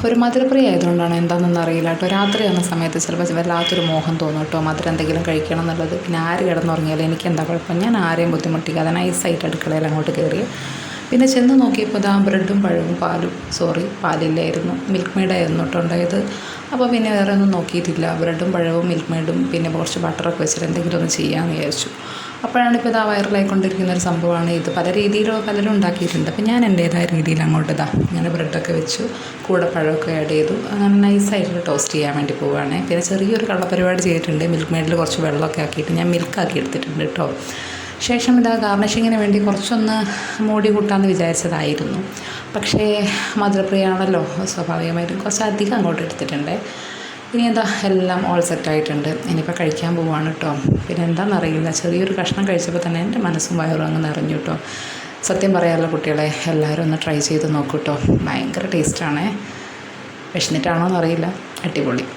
ഒരു മധുരപ്രിയ ആയതുകൊണ്ടാണ് എന്താണെന്നൊന്നും അറിയില്ല കേട്ടോ. രാത്രി ആകുന്ന സമയത്ത് ചിലപ്പോൾ വല്ലാത്തൊരു മോഹം തോന്നും കേട്ടോ, മധുരം എന്തെങ്കിലും കഴിക്കണം എന്നുള്ളത്. പിന്നെ ആര് കിടന്നുറങ്ങിയാലും എനിക്ക് എന്താ കുഴപ്പം, ഞാൻ ആരെയും ബുദ്ധിമുട്ടിക്കാതെ നൈസായിട്ട് അടുക്കളയിൽ അങ്ങോട്ട് കയറി. പിന്നെ ചെന്ന് നോക്കിയപ്പോൾ ഇതാ ബ്രെഡും പഴവും പാലില്ലായിരുന്നു, മിൽക്ക് മെയ്ഡായിരുന്നു കേട്ടോ ഉണ്ടായത്. അപ്പോൾ പിന്നെ വേറെ ഒന്നും നോക്കിയിട്ടില്ല, ബ്രെഡും പഴവും മിൽക്ക് മെയ്ഡും പിന്നെ കുറച്ച് ബട്ടറൊക്കെ വെച്ചിട്ട് എന്തെങ്കിലും ഒന്ന് ചെയ്യാമെന്ന് വിചാരിച്ചു. അപ്പോഴാണ് ഇപ്പോൾ ഇതാ വൈറലായിക്കൊണ്ടിരിക്കുന്ന ഒരു സംഭവമാണ് ഇത്. പല രീതിയിലോ പലരും ഉണ്ടാക്കിയിട്ടുണ്ട്. അപ്പോൾ ഞാൻ എൻ്റേതായ രീതിയിൽ അങ്ങോട്ട് ഇങ്ങനെ ബ്രെഡൊക്കെ വെച്ചു, കൂടെ പഴമൊക്കെ ആഡ് ചെയ്തു. അങ്ങനെ നൈസായിട്ട് ടോസ്റ്റ് ചെയ്യാൻ വേണ്ടി പോവുകയാണ്. പിന്നെ ചെറിയൊരു കള്ളപ്പരിപാടി ചെയ്തിട്ടുണ്ട്, മിൽക്ക് മെയ്ഡിൽ കുറച്ച് വെള്ളമൊക്കെ ആക്കിയിട്ട് ഞാൻ മിൽക്കാക്കി എടുത്തിട്ടുണ്ട് കേട്ടോ. ശേഷം ഇതാ ഗാർണിഷിങ്ങിന് വേണ്ടി കുറച്ചൊന്ന് മൂടി കൂട്ടാമെന്ന് വിചാരിച്ചതായിരുന്നു. പക്ഷേ മധുരപ്രിയയാണല്ലോ, സ്വാഭാവികമായിട്ടും കുറച്ചധികം അങ്ങോട്ട് എടുത്തിട്ടുണ്ട്. ഇനി എന്താ എല്ലാം ഓൾ സെറ്റായിട്ടുണ്ട്. ഇനിയിപ്പോൾ കഴിക്കാൻ പോവുകയാണ് കേട്ടോ. പിന്നെ എന്താണെന്നറിയില്ല, ചെറിയൊരു കഷ്ണം കഴിച്ചപ്പോൾ തന്നെ എൻ്റെ മനസ്സും വയറും അങ്ങ് നിറഞ്ഞു കേട്ടോ. സത്യം പറയാമല്ലോ കുട്ടികളെ, എല്ലാവരും ഒന്ന് ട്രൈ ചെയ്ത് നോക്കൂ കേട്ടോ. ഭയങ്കര ടേസ്റ്റാണേ. വിശന്നിട്ടാണോ എന്നറിയില്ല, അടിപൊളി.